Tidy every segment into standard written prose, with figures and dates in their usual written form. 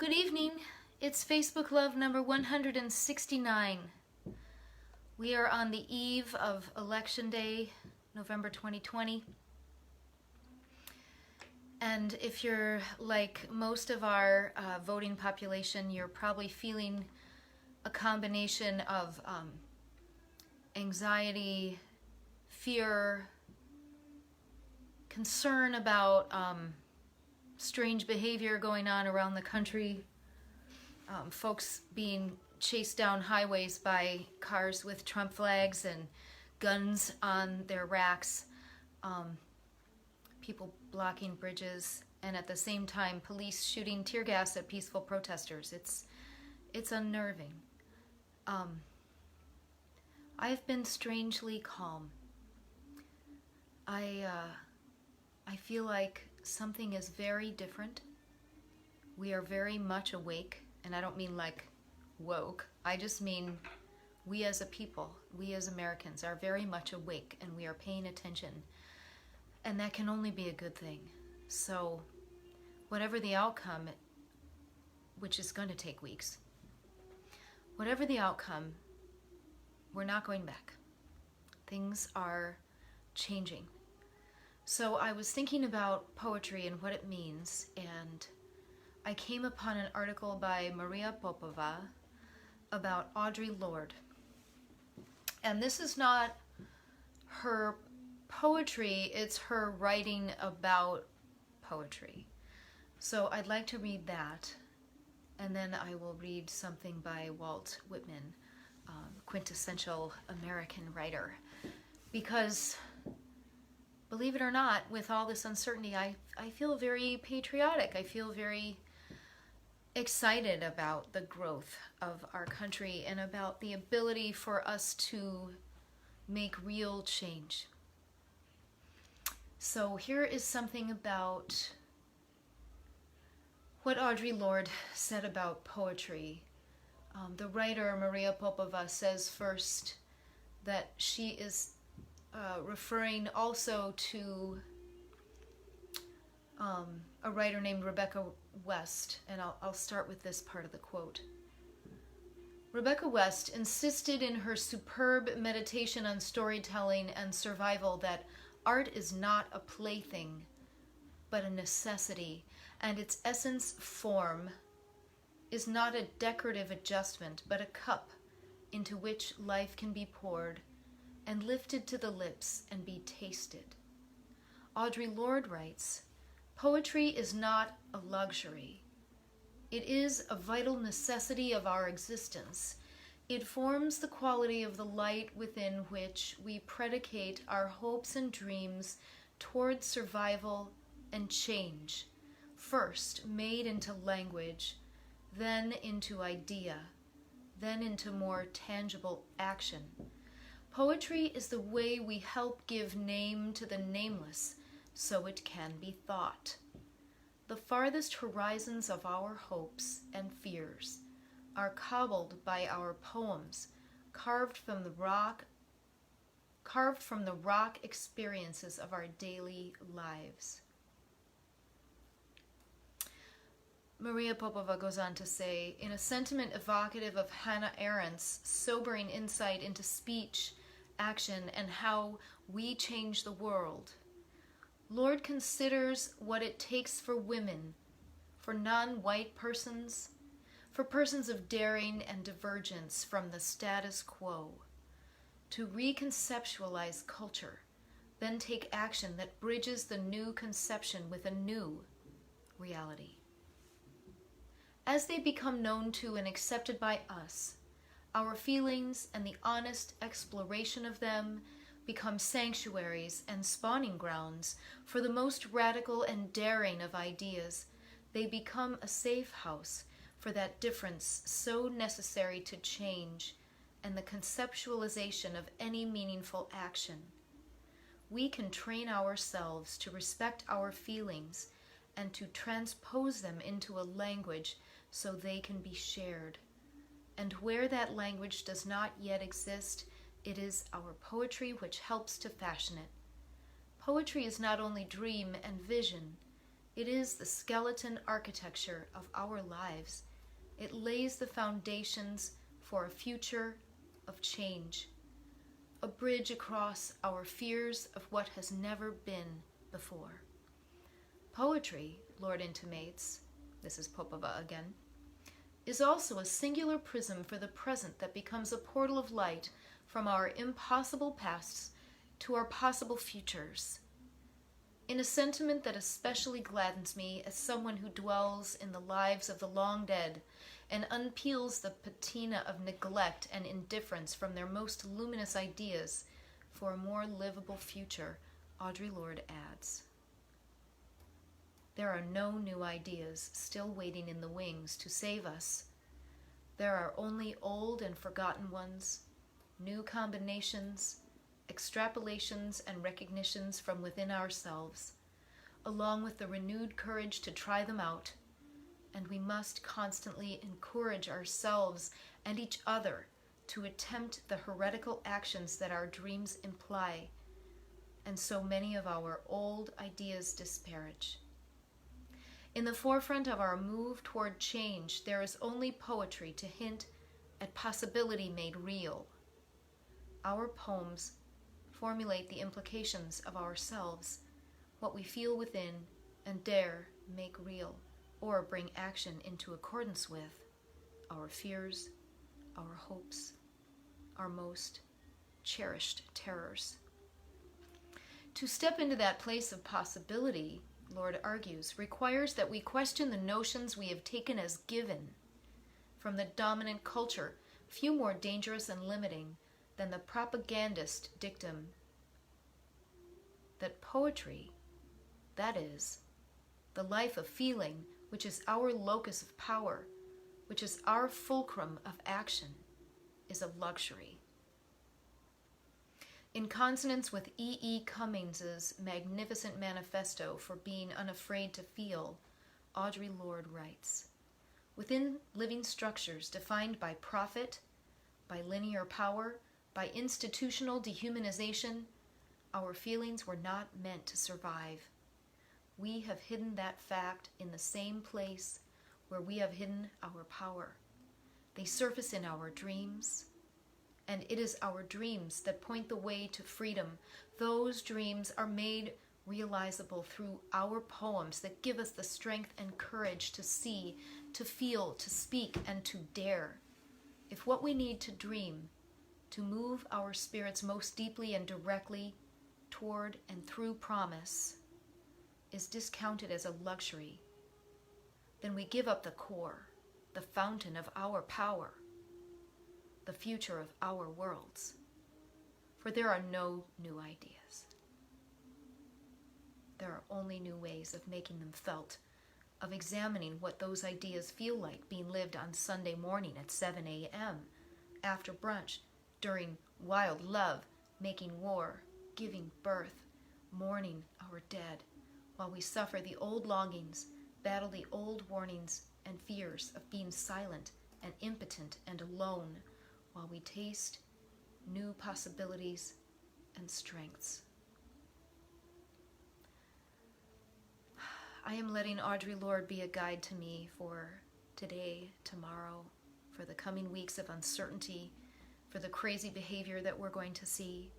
Good evening. It's Facebook Love number 169. We are on the eve of Election Day, November 2020. And if you're like most of our voting population, you're probably feeling a combination of anxiety, fear, concern about strange behavior going on around the country, folks being chased down highways by cars with Trump flags and guns on their racks, people blocking bridges, and at the same time police shooting tear gas at peaceful protesters. It's unnerving. I've been strangely calm. I feel like something is very different. We are very much awake, and I don't mean like woke. I just mean we as a people, we as Americans are very much awake, and we are paying attention. And that can only be a good thing. So whatever the outcome, which is going to take weeks, whatever the outcome, we're not going back. Things are changing. So I was thinking about poetry and what it means, and I came upon an article by Maria Popova about Audre Lorde. And this is not her poetry, it's her writing about poetry. So I'd like to read that, and then I will read something by Walt Whitman, quintessential American writer. Because, believe it or not, with all this uncertainty, I feel very patriotic. I feel very excited about the growth of our country and about the ability for us to make real change. So here is something about what Audre Lorde said about poetry. The writer Maria Popova says first that she is referring also to a writer named Rebecca West, and I'll start with this part of the quote. Rebecca West insisted in her superb meditation on storytelling and survival that art is not a plaything, but a necessity, and its essence form is not a decorative adjustment, but a cup into which life can be poured and lifted to the lips and be tasted. Audre Lorde writes, "Poetry is not a luxury. It is a vital necessity of our existence. It forms the quality of the light within which we predicate our hopes and dreams toward survival and change, first made into language, then into idea, then into more tangible action. Poetry is the way we help give name to the nameless so it can be thought. The farthest horizons of our hopes and fears are cobbled by our poems, carved from the rock experiences of our daily lives." Maria Popova goes on to say, in a sentiment evocative of Hannah Arendt's sobering insight into speech, action, and how we change the world, Lorde considers what it takes for women, for non-white persons, for persons of daring and divergence from the status quo, to reconceptualize culture, then take action that bridges the new conception with a new reality. As they become known to and accepted by us, our feelings and the honest exploration of them become sanctuaries and spawning grounds for the most radical and daring of ideas. They become a safe house for that difference so necessary to change and the conceptualization of any meaningful action. We can train ourselves to respect our feelings and to transpose them into a language so they can be shared. And where that language does not yet exist, it is our poetry which helps to fashion it. Poetry is not only dream and vision, It is the skeleton architecture of our lives. It lays the foundations for a future of change, a bridge across our fears of what has never been before. Poetry, Lorde intimates, this is Popova again, is also a singular prism for the present that becomes a portal of light from our impossible pasts to our possible futures. In a sentiment that especially gladdens me as someone who dwells in the lives of the long dead and unpeels the patina of neglect and indifference from their most luminous ideas for a more livable future, Audre Lorde adds, there are no new ideas still waiting in the wings to save us. There are only old and forgotten ones, new combinations, extrapolations and recognitions from within ourselves, along with the renewed courage to try them out, and we must constantly encourage ourselves and each other to attempt the heretical actions that our dreams imply, and so many of our old ideas disparage. In the forefront of our move toward change, there is only poetry to hint at possibility made real. Our poems formulate the implications of ourselves, what we feel within, and dare make real, or bring action into accordance with our fears, our hopes, our most cherished terrors. To step into that place of possibility, Lorde argues, requires that we question the notions we have taken as given from the dominant culture, few more dangerous and limiting than the propagandist dictum that poetry, that is, the life of feeling, which is our locus of power, which is our fulcrum of action, is a luxury. In consonance with E. E. Cummings's magnificent manifesto for being unafraid to feel, Audre Lorde writes, within living structures defined by profit, by linear power, by institutional dehumanization, our feelings were not meant to survive. We have hidden that fact in the same place where we have hidden our power. They surface in our dreams, and it is our dreams that point the way to freedom. Those dreams are made realizable through our poems that give us the strength and courage to see, to feel, to speak, and to dare. If what we need to dream, to move our spirits most deeply and directly toward and through promise, is discounted as a luxury, then we give up the core, the fountain of our power, the future of our worlds. For there are no new ideas. There are only new ways of making them felt, of examining what those ideas feel like being lived on Sunday morning at 7 a.m., after brunch, during wild love, making war, giving birth, mourning our dead, while we suffer the old longings, battle the old warnings and fears of being silent and impotent and alone, while we taste new possibilities and strengths. I am letting Audre Lorde be a guide to me for today, tomorrow, for the coming weeks of uncertainty, for the crazy behavior that we're going to see,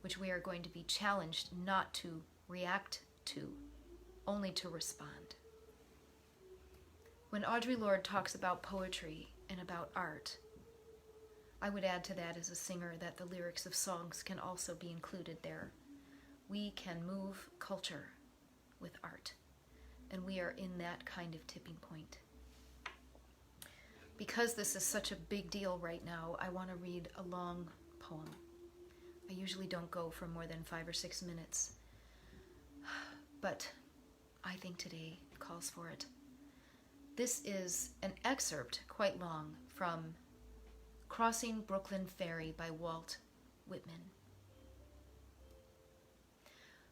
which we are going to be challenged not to react to, only to respond. When Audre Lorde talks about poetry and about art, I would add to that as a singer that the lyrics of songs can also be included there. We can move culture with art, and we are in that kind of tipping point. Because this is such a big deal right now, I want to read a long poem. I usually don't go for more than 5 or 6 minutes, but I think today calls for it. This is an excerpt, quite long, from Crossing Brooklyn Ferry by Walt Whitman.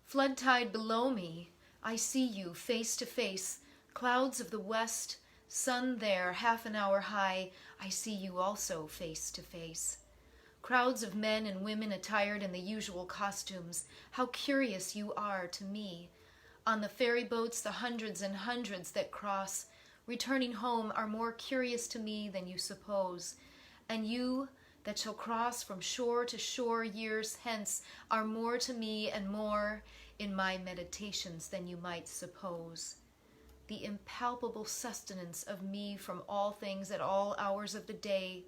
Flood tide below me, I see you face to face, clouds of the west, sun there half an hour high, I see you also face to face. Crowds of men and women attired in the usual costumes, how curious you are to me. On the ferry boats, the hundreds and hundreds that cross, returning home, are more curious to me than you suppose. And you that shall cross from shore to shore years hence are more to me and more in my meditations than you might suppose. The impalpable sustenance of me from all things at all hours of the day,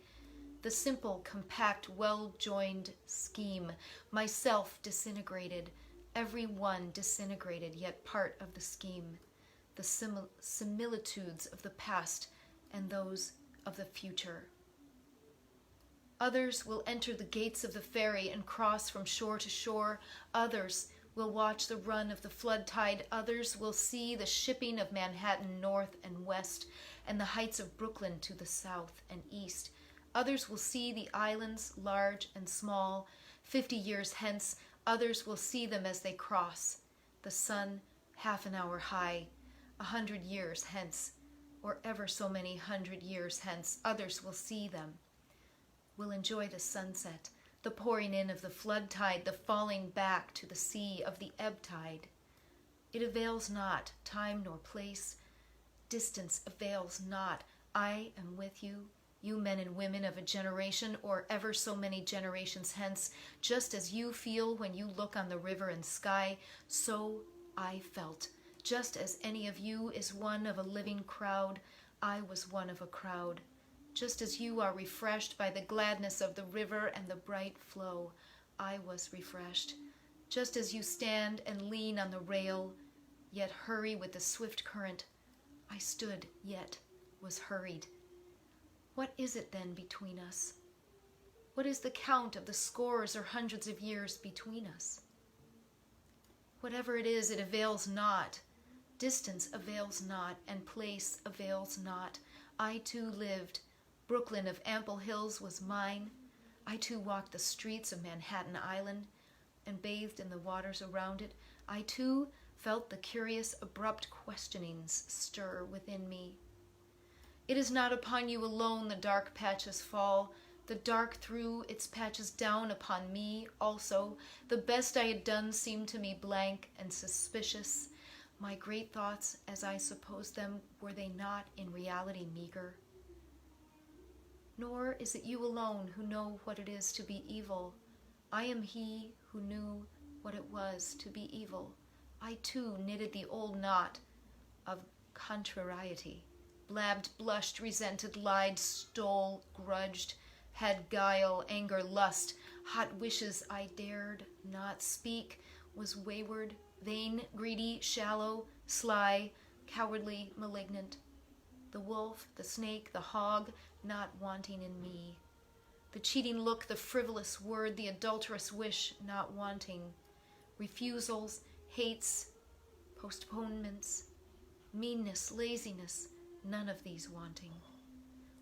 the simple, compact, well-joined scheme, myself disintegrated, every one disintegrated, yet part of the scheme, the similitudes of the past and those of the future. Others will enter the gates of the ferry and cross from shore to shore. Others will watch the run of the flood tide. Others will see the shipping of Manhattan north and west, and the heights of Brooklyn to the south and east. Others will see the islands, large and small. 50 years hence, others will see them as they cross. The sun, half an hour high. 100 years hence, or ever so many 100 years hence, others will see them. Will enjoy the sunset, the pouring in of the flood tide, the falling back to the sea of the ebb tide. It avails not, time nor place. Distance avails not. I am with you, you men and women of a generation or ever so many generations hence. Just as you feel when you look on the river and sky, so I felt. Just as any of you is one of a living crowd, I was one of a crowd. Just as you are refreshed by the gladness of the river and the bright flow, I was refreshed. Just as you stand and lean on the rail, yet hurry with the swift current, I stood, yet was hurried. What is it then between us? What is the count of the scores or hundreds of years between us? Whatever it is, it avails not. Distance avails not, and place avails not. I too lived. Brooklyn of ample hills was mine. I too walked the streets of Manhattan Island and bathed in the waters around it. I too felt the curious, abrupt questionings stir within me. It is not upon you alone the dark patches fall. The dark threw its patches down upon me also. The best I had done seemed to me blank and suspicious. My great thoughts, as I supposed them, were they not in reality meager? Nor is it you alone who know what it is to be evil. I am he who knew what it was to be evil. I too knitted the old knot of contrariety, blabbed, blushed, resented, lied, stole, grudged, had guile, anger, lust, hot wishes I dared not speak, was wayward, vain, greedy, shallow, sly, cowardly, malignant. The wolf, the snake, the hog, not wanting in me. The cheating look, the frivolous word, the adulterous wish, not wanting. Refusals, hates, postponements, meanness, laziness, none of these wanting.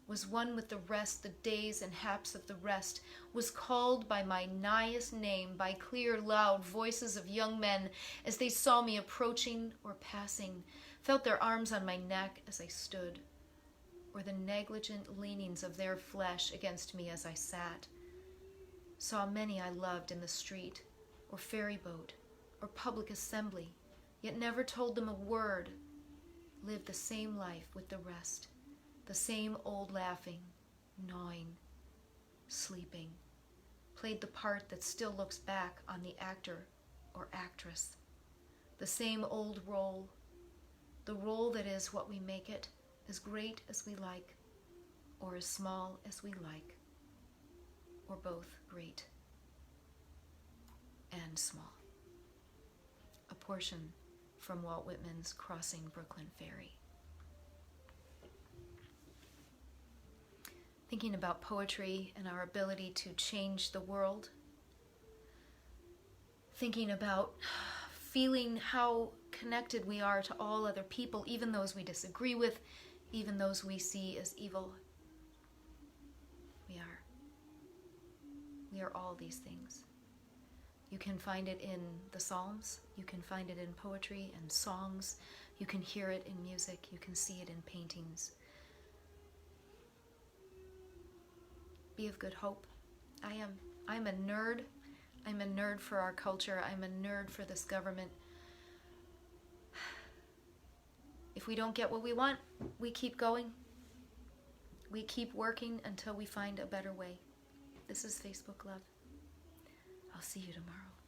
Was one with the rest, the days and haps of the rest, was called by my nighest name, by clear, loud voices of young men as they saw me approaching or passing, felt their arms on my neck as I stood, or the negligent leanings of their flesh against me as I sat. Saw many I loved in the street, or ferry boat, or public assembly, yet never told them a word, lived the same life with the rest, the same old laughing, gnawing, sleeping, played the part that still looks back on the actor or actress, the same old role, the role that is what we make it, as great as we like, or as small as we like, or both great and small. A portion from Walt Whitman's Crossing Brooklyn Ferry. Thinking about poetry and our ability to change the world. Thinking about feeling how connected we are to all other people, even those we disagree with, even those we see as evil. We are all these things. You can find it in the Psalms, you can find it in poetry and songs, you can hear it in music, you can see it in paintings. Be of good hope. I'm a nerd. I'm a nerd for our culture. I'm a nerd for this government. If we don't get what we want, we keep going. We keep working until we find a better way. This is Facebook Love. I'll see you tomorrow.